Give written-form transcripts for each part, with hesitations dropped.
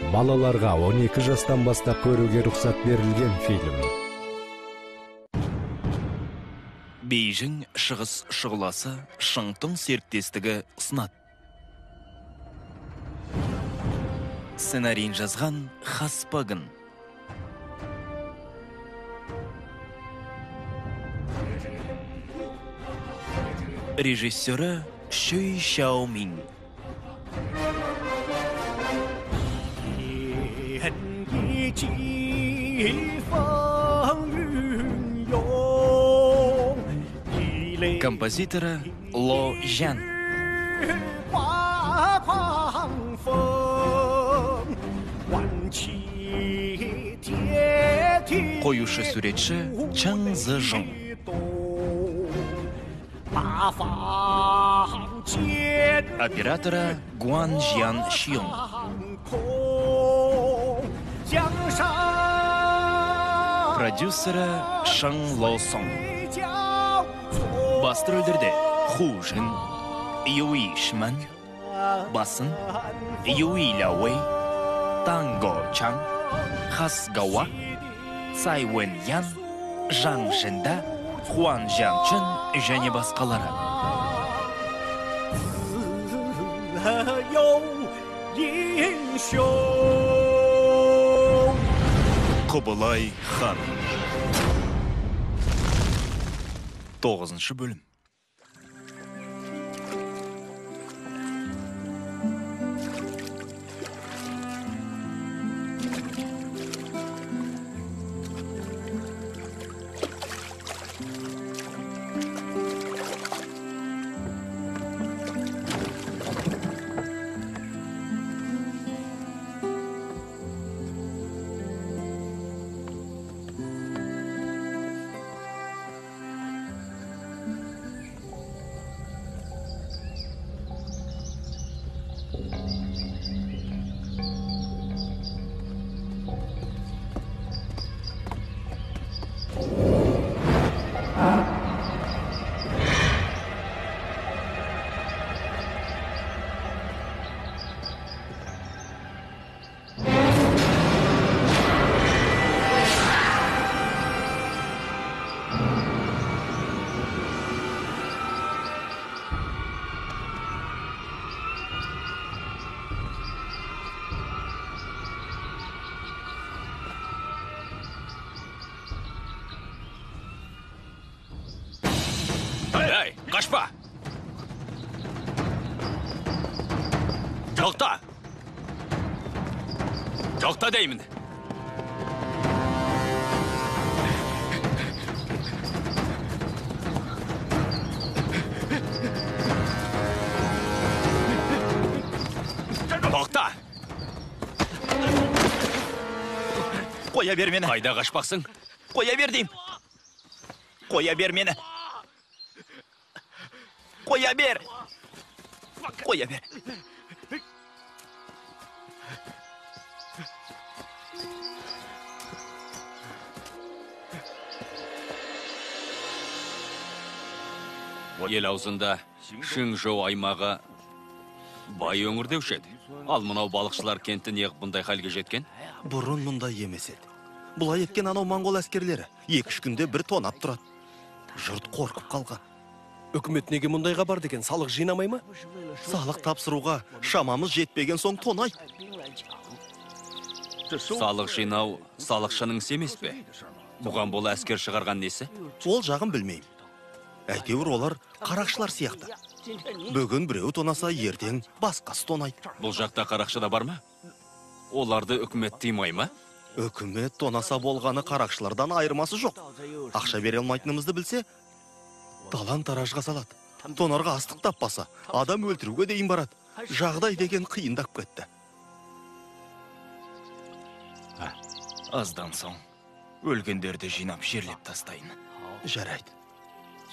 Балаларга 12 жастан бастап көрүүгө рұқсат берилген фильм. Бейжің шығыс шұғыласы Шыңтың серіктестігі ұсынады. Сценарийін жазған Хаспагын. Режиссері Шүй Шаомин. Композиторы Ло Жан. Қоюшы суретші Чан Зыжың. Операторы Гуан Жян Шиюн. Продюсері Шың Ло Сон. Басты рөлдерде Ху Жин, Юи Шиман, Басын, Юи Ляуэй, Танго Чан, Хас Гауа, Цай Уэн Ян, Жан Жинда, Хуан Жан Чын және басқалары. Құбылай хан. 9-шы бөлім. Қашпа! Тоқта! Тоқта деймін! Тоқта! Қоя бер мені! Қайда қашпақсың? Қоя бер дейм! Қоя бер мені! Қоя бер! Қоя бер! Ел аузында Шыңжоу аймағы бай өңір деуші еді. Ал мынау балықшылар кенті неғып бұндай халге жеткен? Бұрын мұндай емес еді. Бұлай еткен анау моңғол әскерлері 2-3 күнде бір тонап тұрады. Жұрт қорқып қалған. Үкімет неге мұндайға бар деген, салық жинамай ма? Салық тапсыруға шамамыз жетпеген соң тонай. Салық жинау салықшының семес бе? Бұған бұл әскер шығарған несі? Ол жағын білмеймін. Әйтеуір олар қарақшылар сияқты. Бүгін біреу тонаса, ертең басқасы тонайды. Бұл жақта қарақшы да бар ма? Оларды үкімет тыймай ма? Үкімет тонаса болғаны қарақшылардан айырмасы жоқ. Ақша бере алмайтынымызды білсе, талан-таражға салады. Тонарға астық таппаса, адам өлтіруге дейін барады. Жағдай деген қиындап кетті. Аздан соң өлгендерді жинап жерлеп тастайын. Жарайды.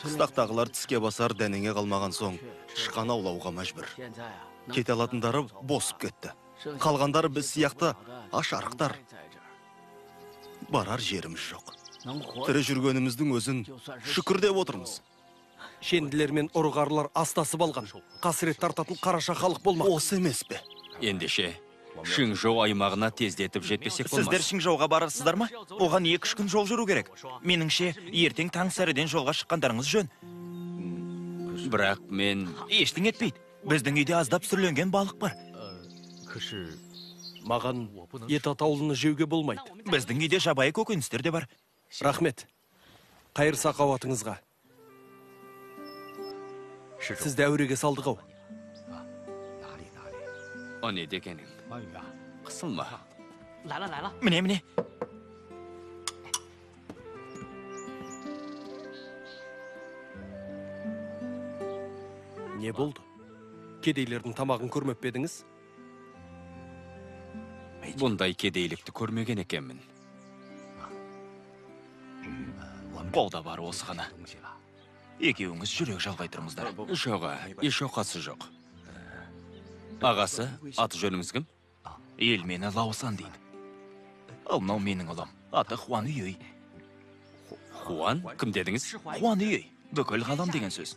Қыстақтағылар тіске басар, дәнеңе қалмаған соң шыққан аулауға мәжбүр. Кете алатындары босып кетті. Қалғандары біз сияқты аш-арықтар. Барар жеріміз жоқ. Тірі жүргеніміздің өзін шүкір деп отырмыз. Шенділер мен ұрғарлар астасып алған. Қасірет тартатын қараша халық болмақ. Осы емес пе? Ендеше, Шыңжоу аймағына тездетіп жетпесек болмас. Сіздер Шыңжауға барасыздар ма? Оған 2-3 күн жол жүру керек. Меніңше, ертең таң сәріден жолға шыққандарыңыз жөн. Бірақ мен... Ештің етпейді. Біздің үйде аздап сүрленген балық бар. Маған ет атаулыны жеуге болмайды. Біздің үйде жабайы көкөністер де бар. Рахмет. Қайыр сақауатыңызға. Сізді әуреге салдық ау. О не дегенің? Қысылма. Міне. Не болды? Кедейлердің тамағын көрмеп пе едіңіз? Бұндай кедейлікті көрмеген екенмін. Қолда бар осы ғана. Екеуіңіз жүрек жалғай тұрыңыздар. Жоға, еш оқасы жоқ. Ағасы, аты жөніңіз кім? Ел мені Лаусан дейді. Ал мынау менің ұлым. Аты Хуан Үйей. Хуан? Кім дедіңіз? Хуан Үйей. Бүкіл ғалам деген сөз.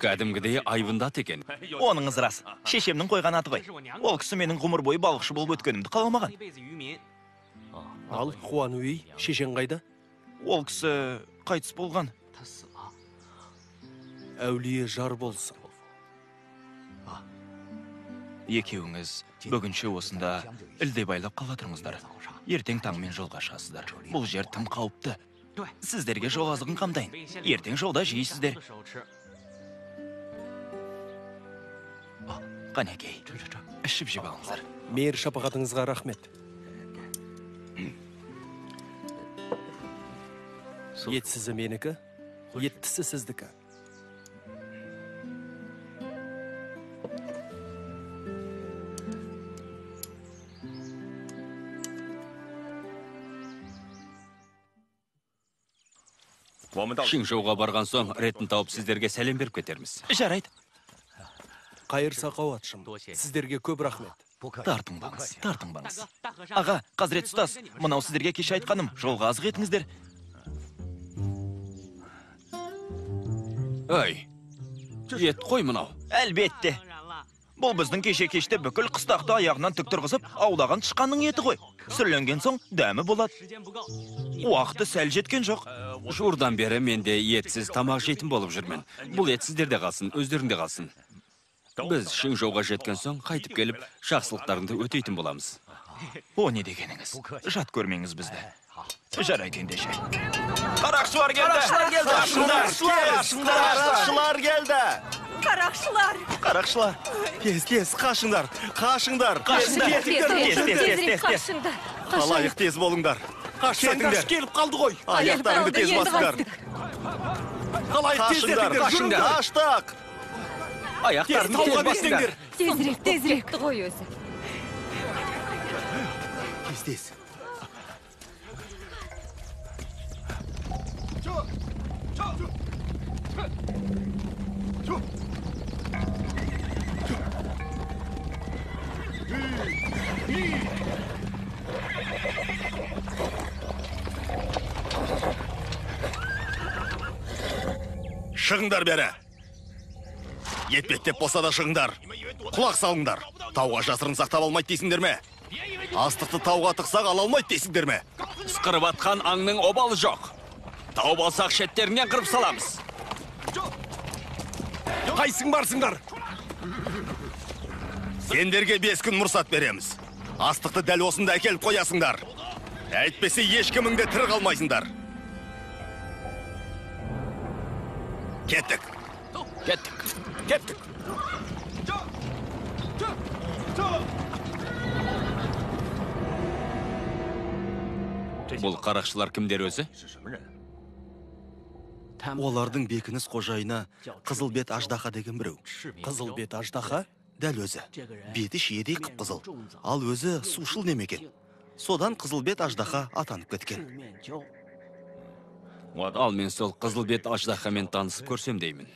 Кәдімгідей айбындат екен. Оныңыз рас. Шешемнің қойған аты ғой. Ол кісі менің ғұмыр бойы балықшы болып өткенімді қаламаған. Ал Хуан Үйей, шешен қайда? Ол кісі қайтыс болған. Әулие жар болсын. Екеуіңіз бүгінше осында ілде байлап қала тұрыңыздар. Ертең таңмен жолға шығасыздар. Бұл жер тым қауіпті. Сіздерге жол азығын қамдайын. Ертең жолда жейсіздер. Қанекей, ішіп жеп алыңыздар. Мейір шапағатыңызға рахмет. Етсізі менікі, еттісі сіздікі. Шыңжауға барған соң ретін тауып сіздерге сәлем беріп кетерміз. Жарайды. Қайыр сақауатшым, сіздерге көп рахмет. Тартыңбаңыз. Аға, қазірет ұстаз, мынау сіздерге кеше айтқаным, жолға азық етіңіздер. Ай, ет қой мынау. Әлбетте. Бұл біздің кеше-кеште бүкіл қыстақты аяғынан тік тұрғызып, аулаған тышқанның еті ғой. Сүрленген соң дәмі болады. Уақыты сәл жеткен жоқ. Журдан бері менде етсіз тамақ жейтін болып жүрмін. Бұл ет сіздерде қалсын, өздерінде қалсын. Біз Шыңжауға жеткен соң қайтып келіп, жақсылықтарыңды өтейтін боламыз. О, не дегеніңіз? Жат көрмеңіз бізді. Жарайды ендеше. Қарақшылар келді! Қарақшылар келді! Қарақшылар! Тез, қашыңдар! Тезірек қашыңдар! Қалайық тез болыңдар! Кендаш келіп қалды ғой! Аяқтарыңды тез басыңдар! Қалайық тез Қашыңдар! жүріңдер! Қаштық! Аяқтарыңды тез басыңдар. Тезірек ғой өзі. Тез. Шығыңдар бері. Етпеттеп болса да шығыңдар. Құлақ салыңдар. Тауға жасырын сақтап алмайды дейсіңдер ме? Астықты тауға тықсақ ала алмайды дейсіңдер ме? Сықырып атқан аңның обалы жоқ. Тау болсақ шеттерінен қырып саламыз. Қайсың барсыңдар? Сендерге 5 күн мұрсат береміз. Астықты дәл осында әкеліп қоясыңдар. Әйтпесе ешкіміңде тірі қалмайсыңдар. Кеттік. Бұл қарақшылар кімдер өзі? Олардың бекініс қожайына Қызылбет аждаха деген біреу. Қызылбет аждаха? Дәл өзі. Беті шиедей қып-қызыл. Ал өзі сушыл немекен. Содан Қызылбет аждаха атанып кеткен. Ал мен сол Қызылбет аждахамен танысып көрсем деймін.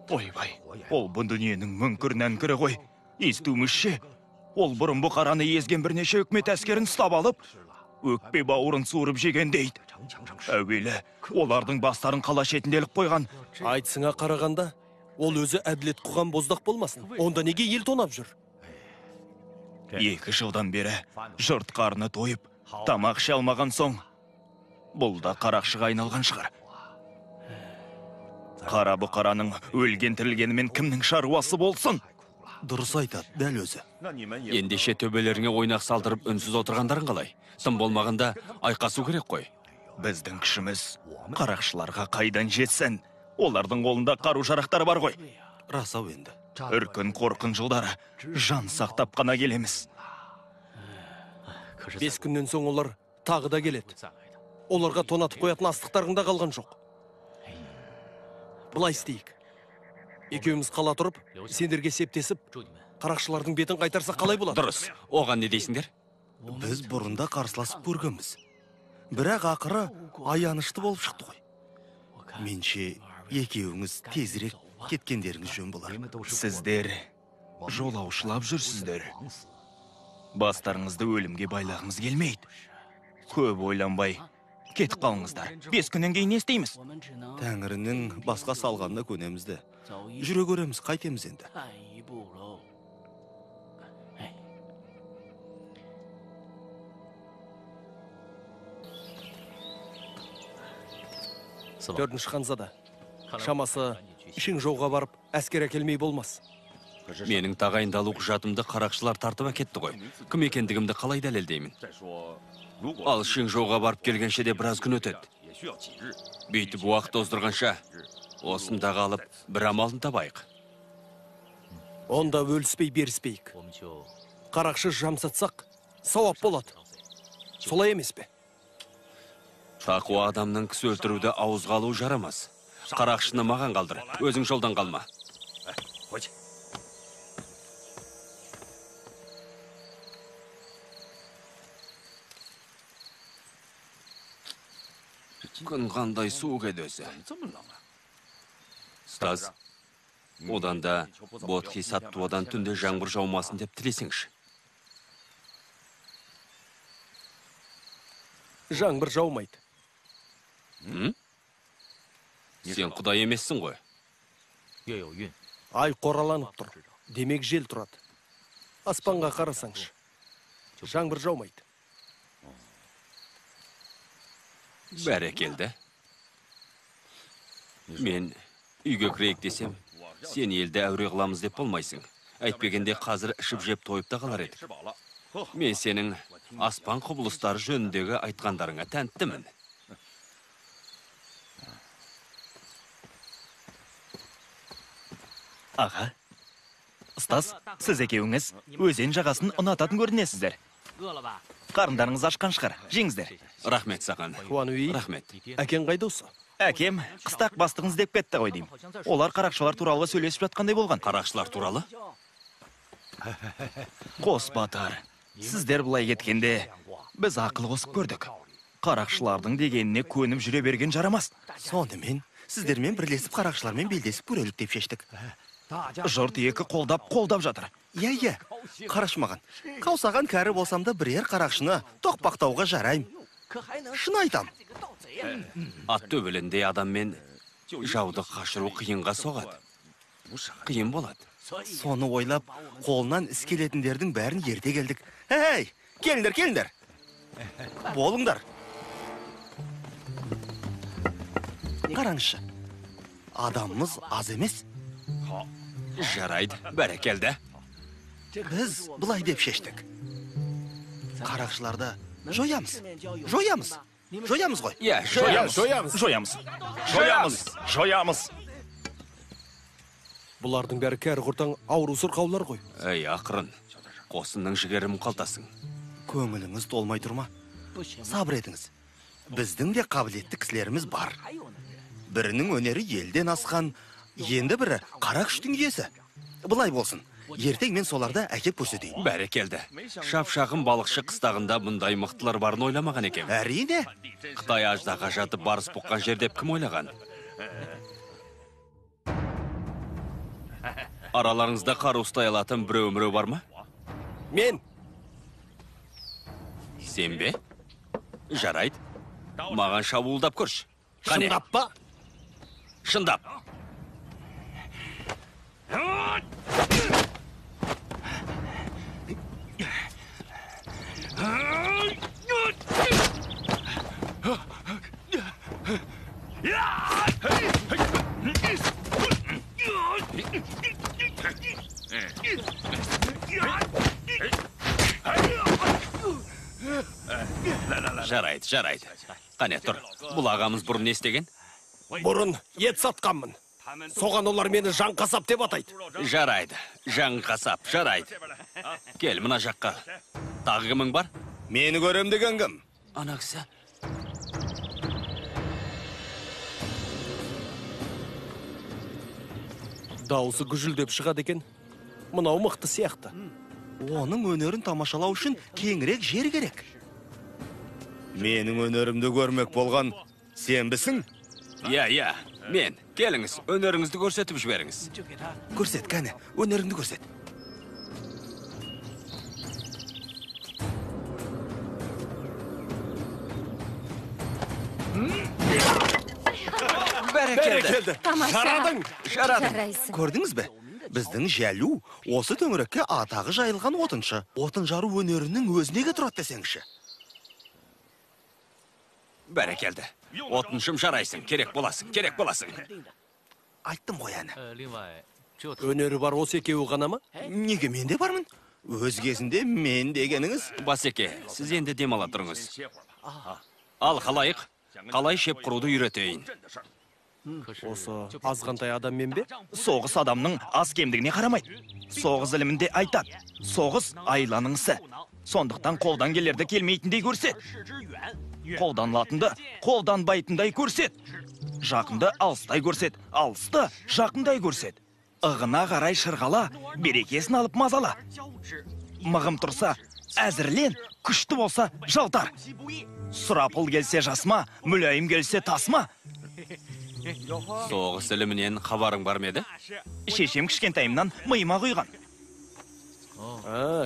Ойбай, ол бұл дүниенің мүңкір нәңкірі ғой. Естуімізше, ол бұрын бұқараны езген бірнеше үкімет әскерін ұстап алып, өкпе бауырын суырып жеген дейді. Әуелі, олардың бастарын қала шетінде іліп қойған. Айтсыңа қарағанда, ол өзі әділет қуған боздақ болмасын. Онда неге ел тонап жүр? 2 жылдан бері жұрт қарны тойып, тамақ іше алмаған соң, бұл да қарақшыға айналған шығар. Қара бұқараның өлген тірілгенімен кімнің шаруасы болсын? Дұрыс айтады, дәл өзі. Ендеше төбелеріңе ойнақ салдырып үнсіз отырғандарың қалай? Тым болмағанда айқасу керек қой. Біздің күшіміз қарақшыларға қайдан жетсін? Олардың қолында қару жарақтары бар ғой. Расау енді. Үркін қорқын жылдары жан сақтап қана келеміз. 5 күннен соң олар тағы да келеді. Оларға тонатып қоятын астықтарың да қалған жоқ. Бұлай істейік. Екеуміз қала тұрып, сендерге септесіп, қарақшылардың бетін қайтарсақ қалай болады? Дұрыс. Оған не дейсіңдер? Біз бұрында қарсыласып көргенбіз. Бірақ ақыры аянышты болып шықты ғой. Менше екеуіңіз тезірек кеткендеріңіз жөн болар. Сіздер жолаушылап жүрсіздер. Бастарыңызды өлімге байлағымыз келмейді. Көп ойланбай, кетіп қалыңыздар. 5 күннен кейін не істейміз? Тәңірінің басқа салғанына көнемізді. Жүре көреміз, қайтеміз енді. Төртінші ханзада. Шамасы Шыңжоуға барып, әскер әкелмей болмас. Менің тағайындалу құжатымды қарақшылар тартып әкетті ғой. Кім екендігімді қалай дәлелдеймін? Ал Шыңжоуға барып келгенше де біраз күн өтеді. Бүйтіп уақыт тоздырғанша, осында қалып бір амалын табайық. Онда өліспей беріспейік. Қарақшы жамсатсақ, сауап болады. Солай емес пе? Тақуа адамның кісі өлтіруді ауызға алу жарамас. Қарақшыны маған қалдыр, өзің жолдан қалма. Күн қандай суық еді өзі. Стаз, одан да Бодхисаттвадан түнде жаңбыр жаумасын деп тілесеңші. Жаңбыр жаумайды. Сен құдай емессің ғой. Ай қораланып тұр. Демек жел тұрады. Аспанға қарасаңшы. Жаңбыр жаумайды. Бәрекелді. Мен үйге кірейік десем, сен елді әуре қыламыз деп болмайсың. Әйтпегенде қазір ішіп жеп тойып та қалар едік. Мен сенің аспан құбылыстары жөніндегі айтқандарыңа тәнттімін. Аға, ұстаз, сіз екеуіңіз өзен жағасын ұнататын көрінесіздер. Қарындарыңыз ашқан шығар, жеңіздер. Рахмет саған. Хуануи, Рахмет. әкең қайда осы? Әкем, қыстақ бастығыңыз деп кетті ғой деймін. Олар қарақшылар туралы сөйлесіп жатқандай болған. Қарақшылар туралы? Қос батыр, сіздер бұлай кеткенде, біз ақыл қосып көрдік. Қарақшылардың дегеніне көніп жүре берген жарамас. Сонымен, сіздермен бірлесіп қарақшылармен белдесіп көрелік деп шештік. Жұрт екі қолдап жатыр. Иә, қараш маған. Қаусаған кәрі болсам да бірер қарақшыны тоқпақтауға жарайым. Шын айтам. Ат төбелінде адаммен жауды қашыру қиынға соғады. Қиын болады. Соны ойлап, қолынан іс келетіндердің бәрін ерте келдік. Әй, келіңдер. Болыңдар. Қараңызшы. Адамымыз аз емес. Жарайды, бәрекелді. Біз бұлай деп шештік. Қарақшыларды жоямыз ғой. Иә, Жоямыз. Бұлардың бәрі кәрі құртаң ауру сұрқаулар ғой. Әй, ақырын. Қосынның жігерім қалтасың. Көңіліңіз толмай тұрма. Сабыр етіңіз. Біздің де қабілетті кісілеріміз бар. Бірінің өнері елден асқан, енді бірі қара күштің иесі. Бұлай болсын. Ертең мен соларды әкеп көрсетейін. Бәрекелді. Шапшағын балықшы қыстағында мұндай мықтылар барын ойламаған екен. Әрине. Қытай аждаға жатып барыс бұққан жер деп кім ойлаған? Араларыңызда қару ұстай алатын біреу бар ма? Мен. Сен бе? Жарайды. Маған шабуылдап көрш. Шындап па? Шындап. жарайды. Қане тұр, бұл ағамыз бұрын не істеген? Бұрын ет сатқанмын. Соған олар мені жан қасап деп атайды. Жарайды, жан қасап, жарайды. Кел, мына жаққа. Тағы кімің бар? Мені көрем деген кім? Ана кісі. Дауысы гүжілдеп шығады екен. Мынау мықты сияқты. Оның өнерін тамашалау үшін кеңірек жер керек. Менің өнерімді көрмек болған сенбісің? Я, мен. Келіңіз, өнеріңізді көрсетіп жіберіңіз. Көрсет, кәне, өнеріңді көрсет. Бәрекелді. Тамаша. Жарадың. Жарайсың. Көрдіңіз бе? Біздің жәлу осы төңірекке атағы жайылған отыншы. Отын жару өнерінің өзіне тұрады десеңші. Бәрекелді. Отыншым жарайсың, керек боласың. Айттым ғой әні. Өнері бар осы екеуі ғана ма? Неге мен де бармын? Өз кезінде мен дегеніңіз. Басеке, сіз енді демала тұрыңыз. Ал халайық, қалай шеп құруды үйретейін. Осы азғантай адаммен бе? Соғыс адамның аз кемдігіне қарамайды. Соғыс ілімінде айтады. Соғыс айланың ісі. Сондықтан қолдан келерді келмейтіндей көрсет. Қолданылатынды қолданбайтындай көрсет. Жақынды алыстай көрсет, алысты жақындай көрсет. Ығына қарай шырғала, берекесін алып мазала. Мығым тұрса, әзірлен, күшті болса, жалтар. Сұрапыл келсе жасма, мүлайым келсе тасма. Соғыс ілімінен хабарың бар ма еді? Шешем кішкентайымнан миыма құйған.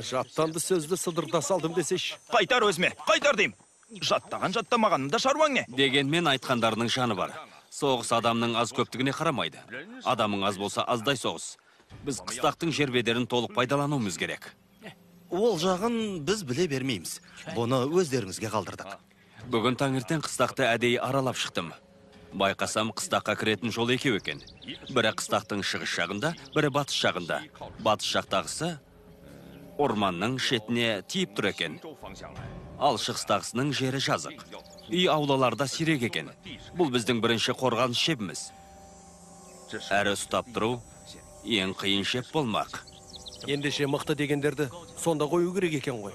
Жаттанды сөзді сыдырда салдым десеш. Қайтар өзіме, қайтар дейм. Жаттаған жаттамағанында шаруаң не? Дегенмен айтқандарының жаны бар. Соғыс адамның аз көптігіне қарамайды. Адамың аз болса аздай соғыс. Біз қыстақтың жер бедерін толық пайдалануымыз керек. Ол жағын біз біле бермейміз. Бұны өздеріңізге қалдырдық. Бүгін таңертең қыстақты әдейі аралап шықтым. Байқасам, қыстаққа кіретін жол екеу екен. Бірі қыстақтың шығыс жағында, бірі батыс жағында. Батыс жақтағысы орманның шетіне тиіп тұр екен. Ал шығыстағысының жері жазық. Үй аулаларда сирек екен. Бұл біздің бірінші қорғаныс шебіміз. Әрі ұстап тұру ең қиын шеп болмақ. Ендеше мықты дегендерді сонда қою керек екен ғой.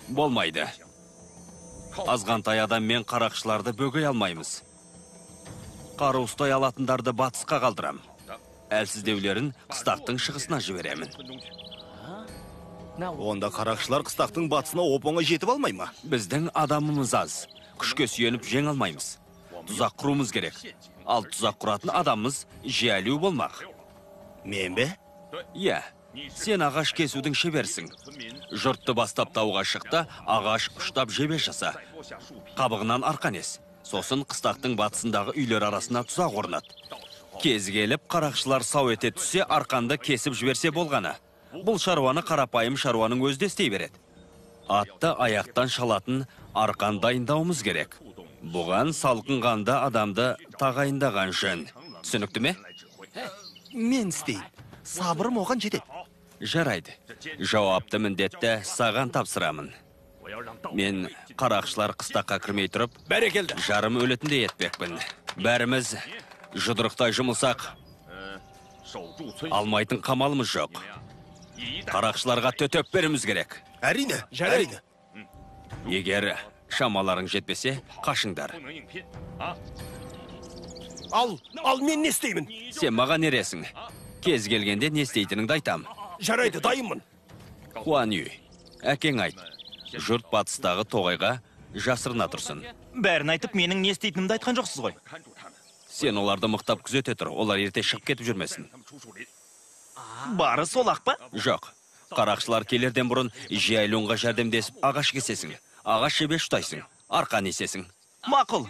Болмайды. Азғантай адаммен қарақшыларды бөгей алмаймыз. Қару ұстай алатындарды батысқа қалдырам. Әлсіздеулерін қыстақтың шығысына жіберемін. Онда қарақшылар қыстақтың батысына оп-оңай жетіп алмай ма? Біздің адамымыз аз. Күшке сүйеніп жең алмаймыз. Тұзақ құруымыз керек. Ал тұзақ құратын адамымыз жәлу болмақ. Мен бе? Иә, сен ағаш кесудің шеберсің. Жұртты бастап тауға шықта, ағаш ұштап жебе жаса. Қабығынан арқан ес. Сосын қыстақтың батысындағы үйлер арасына тұзақ орнат. Кез келіп, қарақшылар сау ете түссе, арқанды кесіп жіберсе болғаны. Бұл шаруаны қарапайым шаруаның өзде істей береді. Атты аяқтан шалатын арқан дайындауымыз керек. Бұған салқынғанда адамды тағайындаған жөн. Түсінікті ме? Мен істейін. Сабырым оған жетеді. Жарайды. Жауапты міндетті саған тапсырамын. Мен қарақшылар қыстаққа кірмей тұрып, Бәрекелді. жарым өлетіндей етпекпін. Бәріміз жұдырықтай жұмылсақ, алмайтын қамалымыз жоқ. Қарақшыларға төтеп беріміз керек. Әрине, Жарайды. Егер шамаларың жетпесе, қашыңдар. Ал мен не істеймін? Сен маған ересің. Кез келгенде не істейтініңді айтам. Жарайды, дайынмын. Хуан Үй, әкең айт. Жұрт батыстағы тоғайға жасырына тұрсын. Бәрін айтып, менің не істейтінімді айтқан жоқсыз ғой. Сен оларды мықтап күзете тұр, олар ерте шығып кетіп жүрмесін. Бары сол-ақ па? Жоқ, қарақшылар келерден бұрын жәйлонға жәрдемдесіп ағаш кесесің. Ағаш шебе ұштайсың, арқан есесің. Мақұл.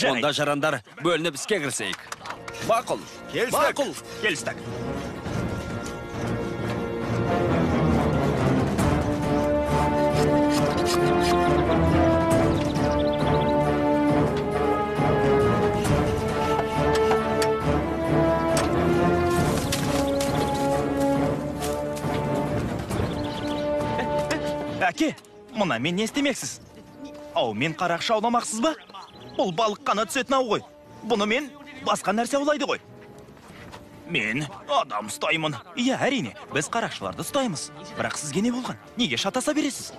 Онда жарандар бөлініп іске кірісейік. Мақұл. Келістік. Әке, мұна мен не істемексіз? Ау, мен қарақшы ауламақсыз ба? Бұл балық қана түсетін ау ғой. Бұны мен басқа нәрсе аулайды ғой. Мен адам ұстаймын. Иә, әрине, біз қарақшыларды ұстаймыз. Бірақ сізге не болған? Неге шатаса бересіз?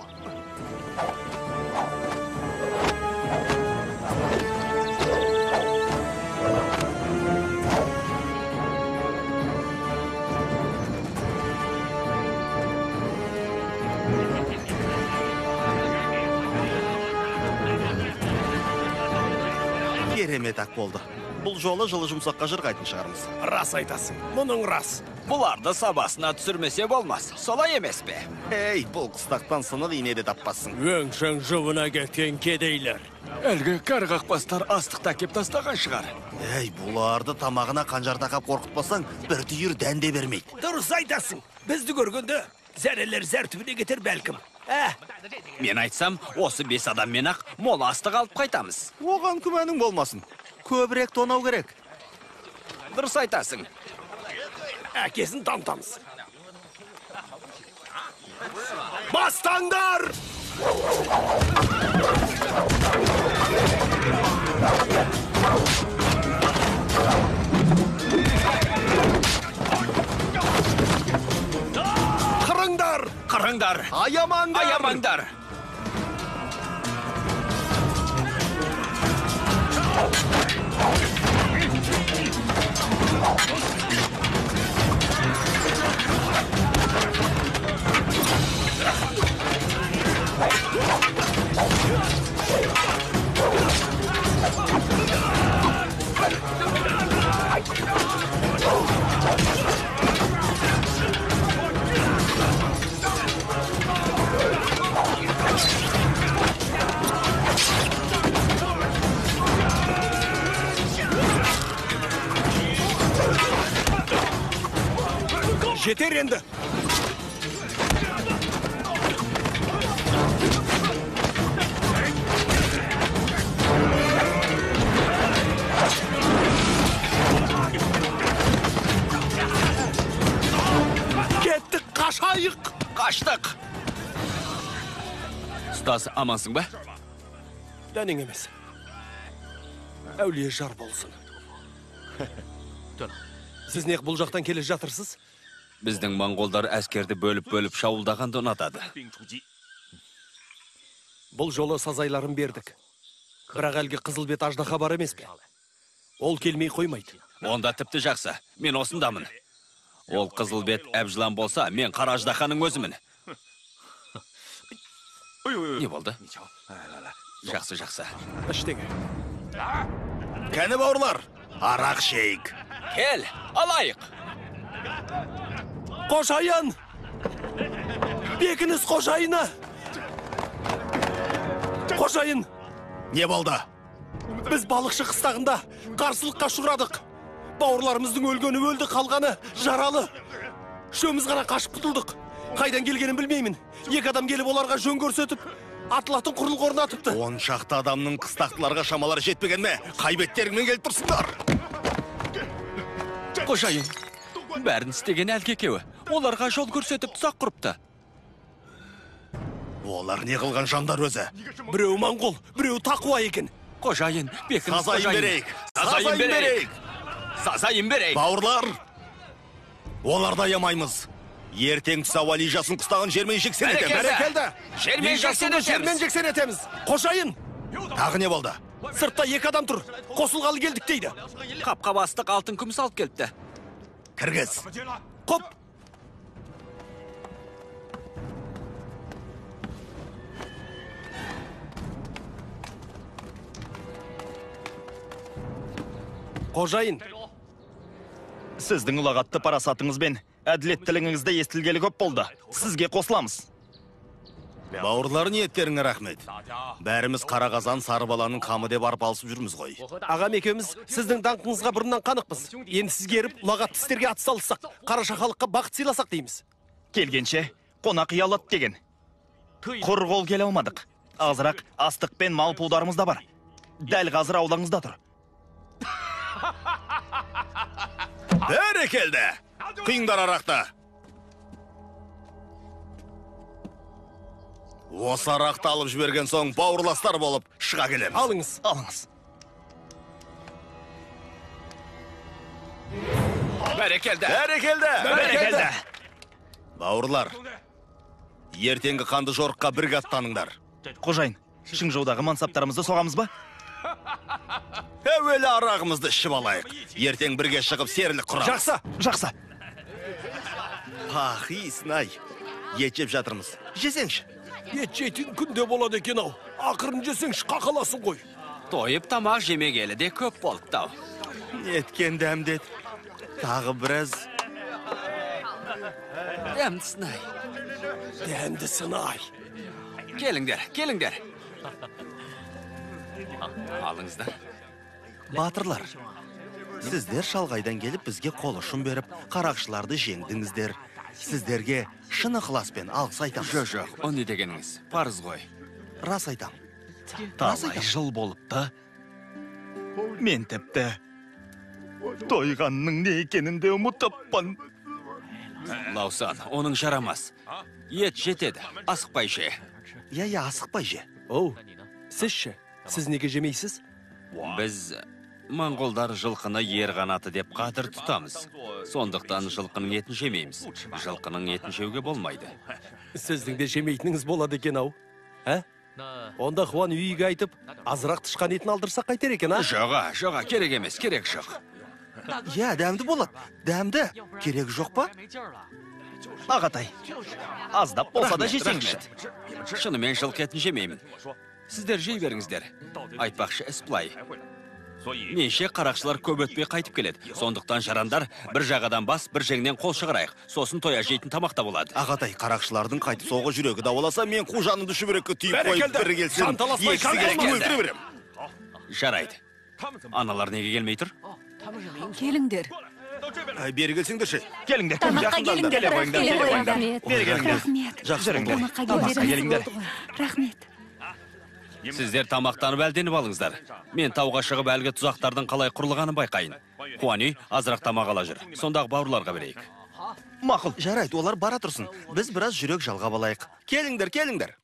Керемет ақ болды. Бұл жолы жылы жұмсаққа жырғайтын шығармыз. Рас айтасың, мұның рас. Бұларды сабасына түсірмесе болмас. Солай емес пе? Ей, бұл қыстақтан сынық ине де таппассың. Өңшің жұбына кеткен кедейлер. Әлгі қарғақбастар астықта кеп тастаған шығар. Ей, бұларды тамағына қанжар тақап қорқытпасаң, бір түйір дән де бермейді. Дұрыс айтасың. Бізді көргенде зәрелер зәр түбіне кетер бәлкім. Мен айтсам, осы 5 адаммен ақ мол астық алып қайтамыз. Оған күмәнің болмасын. Көбірек тонау керек. Дұрыс айтасың. Әкесін тамтамыз. Бастаңдар! Қырыңдар! Қырыңдар! Аямаңдар! Аямаңдар! Жетер енді. Кеттік, қашайық. Қаштық! Ұстаз, амансың ба? Дәнің емес. Әулие жар болсын. Сіз неғ бұл жақтан келе жатырсыз? Біздің монғолдар әскерді бөліп-бөліп шауылдағанды ұнатады. Бұл жолы сазайларын бердік. Бірақ әлгі қызылбет аждаһа бар емес пе? Ол келмей қоймайды. Онда тіпті жақсы. Мен осындамын. Ол қызылбет әбжылан болса, мен қара аждаһаның өзімін. Не болды? Жақсы, жақсы. Іштеңе. Кәні бауырлар, арақ шейік. Кел, алайық. Қожайын! Бекініс қожайыны! Қожайын! Не болды? Біз балықшы қыстағында қарсылыққа ұшырадық. Бауырларымыздың өлгені өлді, қалғаны жаралы. Шөміз ғана қашып құтылдық. Қайдан келгенін білмеймін. Екі адам келіп оларға жөн көрсетіп, атылатын құрылғы орнатыпты. 10 шақты адамның қыстақтыларға шамалары жетпеген ме? Қайбеттеріңмен келіп тұрсыңдар. Қожайын, бәрін істеген әлгі екеуі. Оларға жол көрсетіп тұсақ құрыпты. Олар не қылған жандар өзі? Біреу монғол, біреу тақуа екен. Қожайын, бекініс қожайын. Сазайын берейік. Сазайын берейік. Сазайын берейік. Бауырлар, оларды аямаймыз. Ертең түс ауа лижасын қыстаған жермен жексен етеміз. Бәрекелді. Жермен жексен етеміз. Жермен жексен етеміз. Қожайын, Тағы не болды? сыртта екі адам тұр. Қосылғалы келдік дейді. Қапқа бастық алтын күміс алып келіпті. Кіргіз. Құп. Қожайын, Сіздің ұлағатты парасатыңыз бен әділеттілігіңізді естілгелі көп болды. Сізге қосыламыз. Бауырлар, ниеттеріңе рахмет. Бәріміз қара қазан сары баланың қамы деп арпалысып жүрміз ғой. ағам екеуміз сіздің даңқыңызға бұрыннан қанықпыз. Енді сізге еріп, ұлағатты істерге атсалыссақ, қараша халыққа бақыт сыйласақ дейміз. Келгенше қонақ үй алады деген. Құр қол келе алмадық. Азырақ астық пен мал пұлдарымыз да бар. Дәл қазір аулаңызда тұр. Бәрекелді. Құйыңдар арақты. Осы арақты алып жіберген соң бауырластар болып шыға келеміз. Алыңыз. Алыңыз. Бәрекелді. Бәрекелді. Бауырлар, ертеңгі қанды жорыққа бірге аттаныңдар. Қожайын, Шыңжаудағы мансаптарымызды соғамыз ба? Әуелі арағымызды ішіп алайық. Ертең бірге шығып серілік құрамыз. Жақсы. Пах, Исынай. Ет жеп жатырмыз. Жесеңші. Ет жейтін күнде болады екен ау. Ақырын жесеңші, қақаласын ғой. Тойып тамақ жемегелі де көп болыптау. Неткен дәмдет. Тағы біраз. Дәмдісін-ай. Дәмдісін-ай. Келіңдер. Алыңыздар. Батырлар, сіздер шалғайдан келіп бізге қол ұшын беріп, қарақшыларды жеңдіңіздер. Сіздерге шын ықыласпен алғыс айтамыз. Жоқ, о не дегеніңіз? Парыз ғой. Рас айтам. Талай жыл болыпты. Мен тіпті тойғанның не екенін де ұмытыппын. Лаусан, оның жарамас. Ет жетеді, асықпай же. Я, асықпай же. Оу, сіз ше? Сіз неге жемейсіз? Біз монғолдар жылқыны ер қанаты деп қадір тұтамыз. Сондықтан жылқының етін жемейміз. Жылқының етін жеуге болмайды. Сіздің де жемейтініңіз болады екен ау. Онда Хуан үйге айтып, азырақ тышқан етін алдырсақ қайтер екен, а? Жоға, керек емес, керек жоқ. Я, дәмді болады. Дәмді. Керек жоқ па? Ағатай, аздап болса да жесеңші. Шынымен жылқы етін жемеймін. Сіздер жей беріңіздер. Айтпақшы іс былай. Неше қарақшылар көп өтпей қайтып келеді. Сондықтан жарандар бір жағадан бас, бір жеңнен қол шығарайық. Сосын тоя жейтін тамақта болады. Ағатай, қарақшылардың қайтып соғы жүрегі дауаласа, мен қужанымды шүбірекке түйіп қойып бірі келсін. Жанталаспай, өлтіре берем. Жарайды. Аналар неге келмей тұр? Келіңдер. Бері келсеңдерші. Келіңдер. Тамаққа келіңдер. Рахмет. Тамаққа келіңдер. Рахмет. Сіздер тамақтанып әлденіп алыңыздар. Мен тауға шығып әлгі тұзақтардың қалай құрылғанын байқайын. Хуани, азырақ тамақ ала жүр. Сондағы бауырларға берейік. Мақұл. Жарайды, олар бара тұрсын. Біз біраз жүрек жалғап алайық. Келіңдер.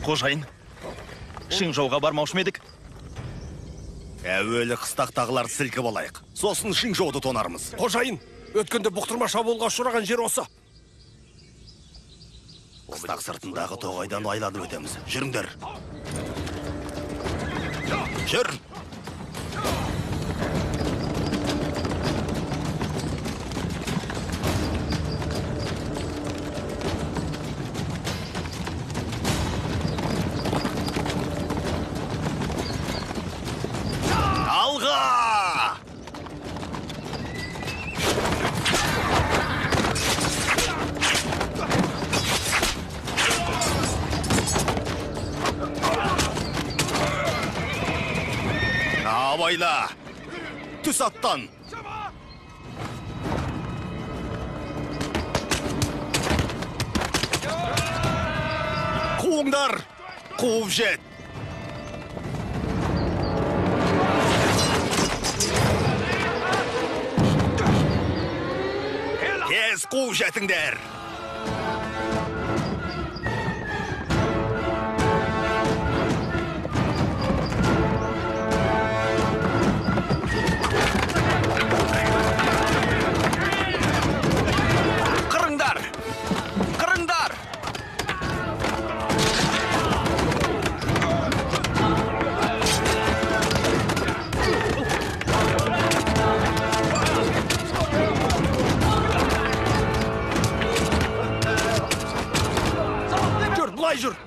Қожайын, Шыңжауға бармаушы едік? Әуелі қыстақтағылар сілкіп алайық. Сосын Шыңжауды тонармыз. Қожайын, өткенде бұқтырма шабуылға ұшыраған жер осы. Қыстақ сыртындағы тоғайдан айланып өтеміз. Жүріңдер. Жүр. Абайла! Түс аттан! Қуыңдар! Қуып жет! Тез қуып жетіңдер!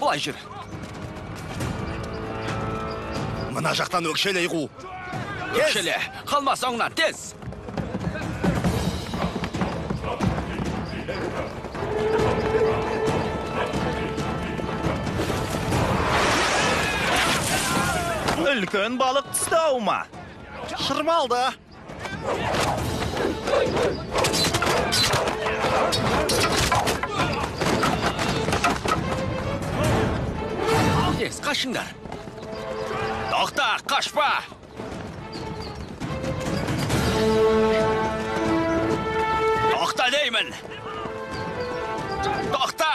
Былай жүр. Мына жақтан өкшелей қу. Өкшеле, қалма соңынан, тез. Үлкен балық тұстау ма? Шырмалды. Тез, қашыңдар. Тоқта, қашпа. Тоқта деймін! Тоқта!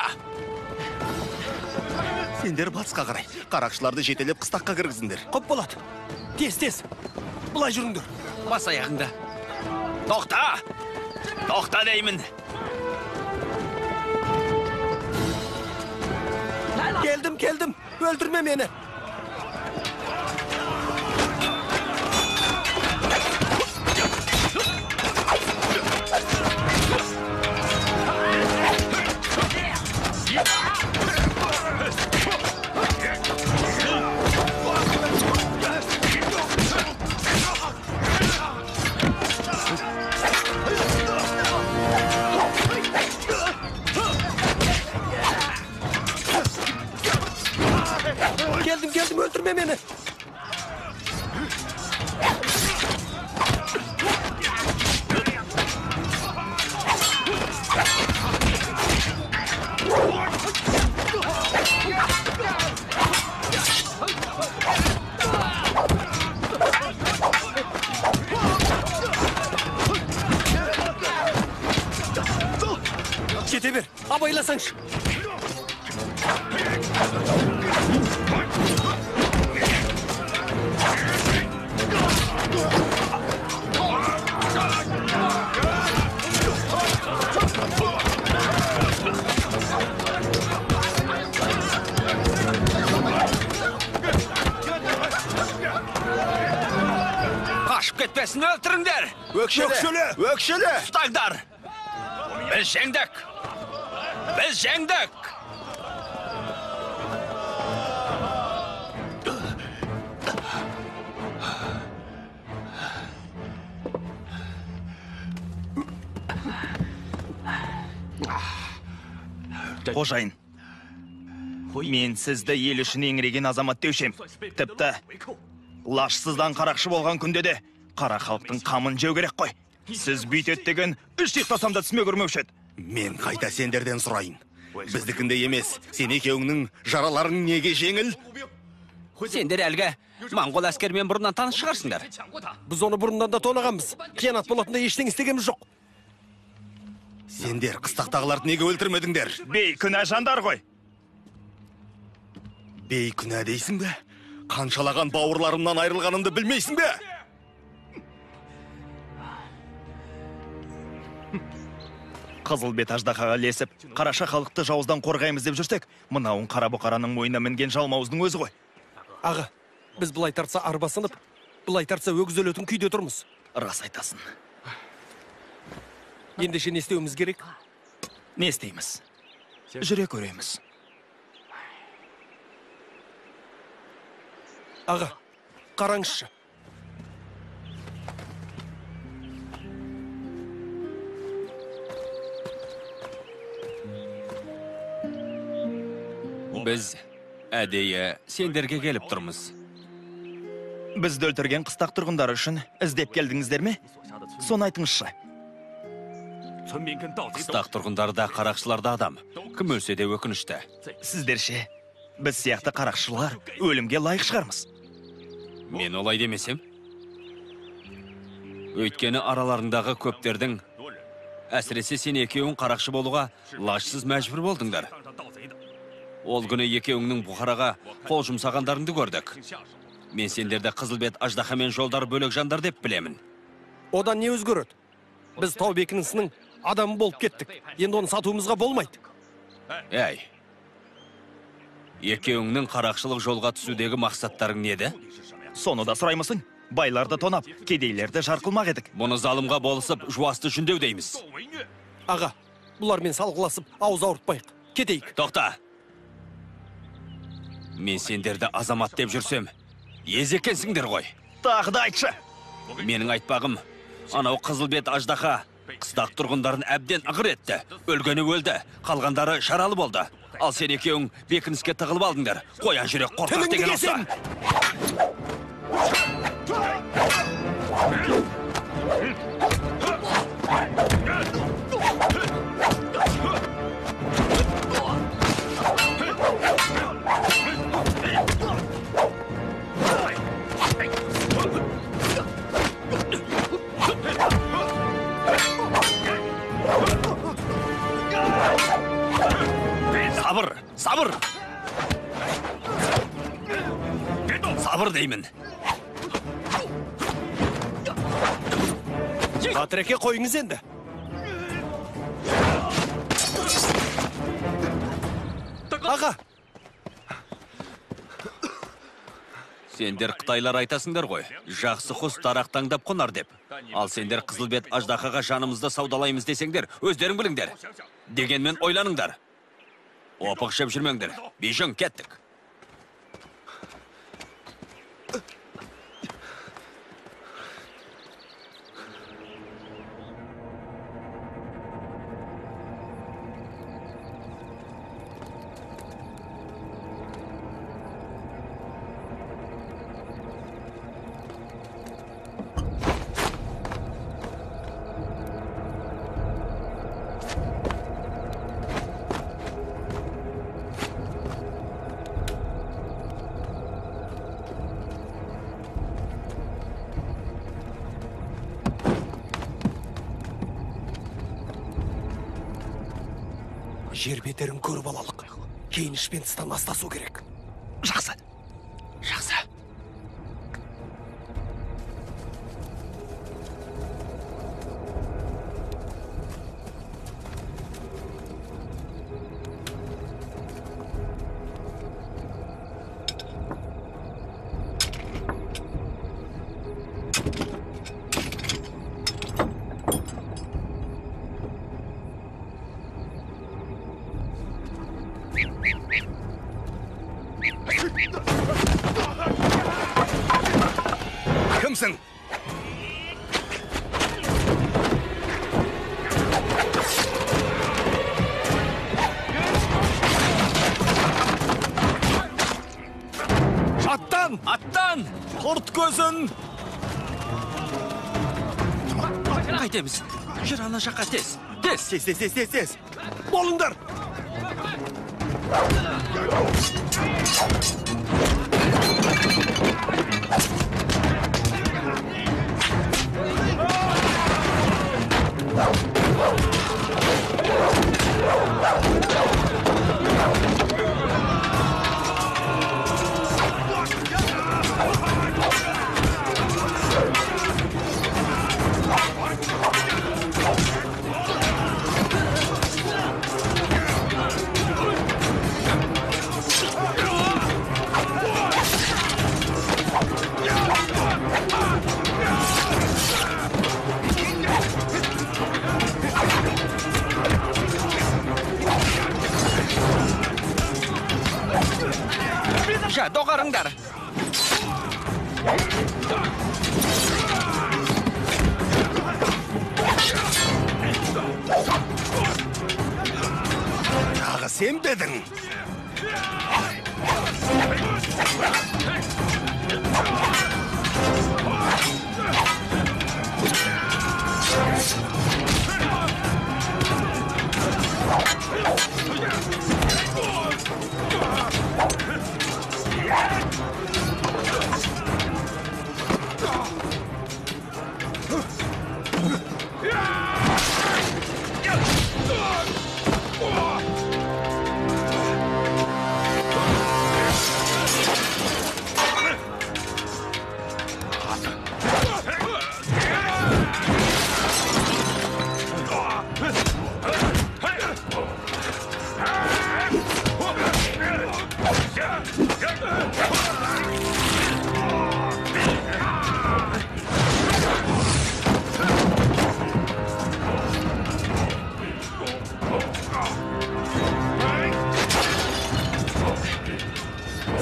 Сендер батысқа қарай. Қарақшыларды жетелеп қыстаққа кіргізіңдер. Құп болады. Тез. Бұлай жүріңдер. Бас аяғыңда. Тоқта! Тоқта деймін! Келдім. Өлтірме мені. Geldim, öldürme beni. Çete bir, abaylasanız. Қашып кетпесін өлтіріңдер! Өкшелі! Ұстаңдар! Біз жеңдік! Қожайын, мен сізді ел үшін еңіреген азамат деушем. Тіпті лашсыздан қарақшы болған күнде де қара халықтың қамын жеу керек қой. Сіз бүйтет деген үш иқтасам да түсіме көрмеуші еді. Мен қайта сендерден сұрайын. Біздікінде емес, сен екеуіңнің жараларың неге жеңіл? Сендер әлгі моңғол әскермен бұрыннан таныс шығарсыңдар. Біз оны бұрыннан да тонағанбыз. Қиянат болатында ештеңе істегеніміз жоқ. Сендер қыстақтағыларды неге өлтірмедіңдер? Бейкүнә жандар ғой. Бейкүнә дейсің бе? Қаншалаған бауырларымнан айырылғанымды білмейсің бе? Қызыл бет аждахаға лесіп, қараша халықты жауыздан қорғаймыз деп жүрсек, мынауың қара бұқараның мойнына мінген жалмауыздың өзі ғой. Аға, біз бұлай тартса арбасынып, бұлай тартса өгіз өлетін күйде тұрмыз. Рас айтасың. Ендеше не істеуіміз керек? Не істейміз? Жүре көреміз. Аға, қараңызшы. Біз әдейі сендерге келіп тұрмыз. Бізді өлтірген қыстақ тұрғындары үшін іздеп келдіңіздер ме? Соны айтыңызшы. Қыстақ тұрғындарда қарақшыларда адам. Кім өлсе де өкінішті. Сіздерше, біз сияқты қарақшылар өлімге лайық шығармыз. Мен олай демесем. Өйткені араларындағы көптердің, әсіресе сен екеуің қарақшы болуға лажсыз мәжбүр болдыңдар. Ол күні екеуіңнің Бұхараға қол жұмсағандарыңды көрдік. Мен сендерді Қызылбет аждахамен жолдары бөлек жандар деп білемін. Одан не өзгереді? Біз тау бекінісінің адамы болып кеттік. Енді оны сатуымызға болмайды. Әй, екеуіңнің қарақшылық жолға түсудегі мақсаттарың неді? Соны да сұраймысың? Байларды тонап, кедейлерді жарқылмақ едік. Бұны залымға болысып, жуасты жүндеу дейміз. Аға, бұлармен салғыласып, ауыз ауыртпайық. Кетейік. Тоқта! Мен сендерді азамат деп жүрсем, езекенсіңдер ғой. Тағы да айтшы. Менің айтпағым, анау Қызылбет аждаха қыстақ тұрғындарын әбден ығыр етті. Өлгені өлді, қалғандары жаралы болды. Ал сен екеуің бекініске тығылып алдыңдар. Қоян жүрек қорқақ деген осы. деймін. Батыреке қойыңыз енді. Аға, Сендер Қытайлар айтасыңдар ғой, жақсы құс тарақ таңдап қонар деп. Ал сендер Қызылбет аждақаға жанымызды саудалаймыз десеңдер, өздерің біліңдер. Дегенмен ойланыңдар. Опық жеп жүрмеңдер. Бейжің, кеттік. жер бетерін көріп алалық. Кейін ішпен тыстан астасу керек. Жақсы. Жақсы. Кімсің? Аттан! Аттан! Құрт көзін! Қайтеміз. Жүр ана жаққа тез. Тез. Тез. Болыңдар! Жа, доғарыңдар. Тағы сен бедің.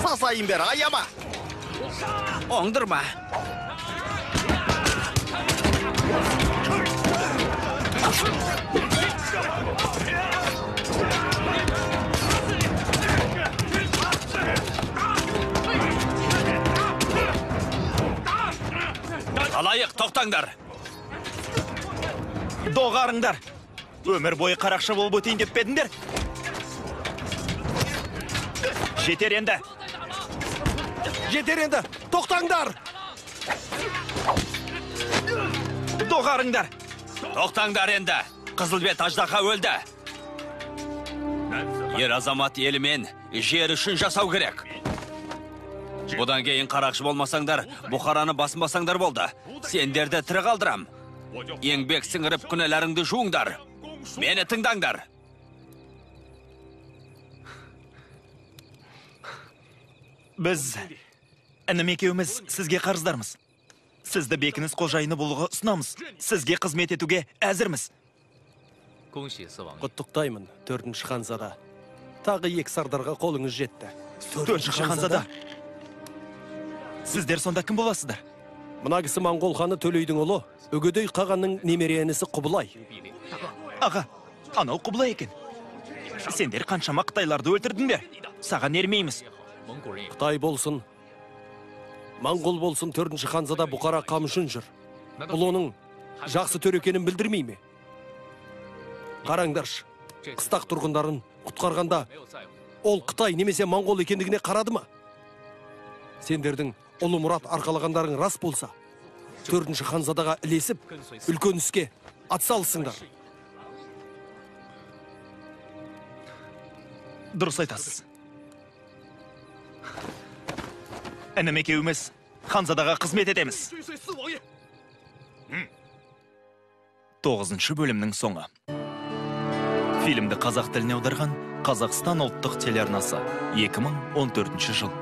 Сасайын бер, аяма. Оңдырма. Алайық, тоқтаңдар. Доғарыңдар. Өмір бойы қарақшы болып өтейін деп бедіңдер. Жетер енді. Тоқтаңдар! Доғарыңдар. Тоқтаңдар енді. Қызылбет аждақа өлді. Ер азамат елімен жер үшін жасау керек. Бұдан кейін қарақшы болмасаңдар, Бұқараны басынбасаңдар болды. Сендерді тірі қалдырам. Еңбек сіңіріп күнәларыңды жуыңдар. Мені тыңдаңдар. Біз інім екеуміз сізге қарыздармыз. Сізді бекініс қожайыны болуға ұсынамыз. Сізге қызмет етуге әзірміз. Құттықтаймын, 4-ші ханзада. Тағы 2 сардарға қолыңыз жетті. 4-ші ханзада. Сіздер сонда кім боласыздар? Мына кісі Моңғол ханы Төлейдің ұлы, Үгедей қағанның немере інісі Құбылай. Аға, анау Құбылай екен. Сендер қаншама қытайларды өлтірдің бе? Саған ермейміз. Қытай болсын, Моңғол болсын, 4-ші ханзада Бұқара қамышын жүр. Бұл оның жақсы төр екенін білдірмей ме? Қараңдаршы, қыстақ тұрғындарын құтқарғанда ол Қытай немесе Моңғол екендігіне қарады ма? Сендердің ұлы мұрат арқалағандарың рас болса, 4-ші ханзадаға ілесіп, үлкен іске атсалысыңдар. Дұрыс айтасыз. Інім екеуміз ханзадаға қызмет етеміз. 9-шы бөлімнің соңы. Фильмді қазақ тіліне аударған Қазақстан ұлттық телеарнасы, 2014 жыл.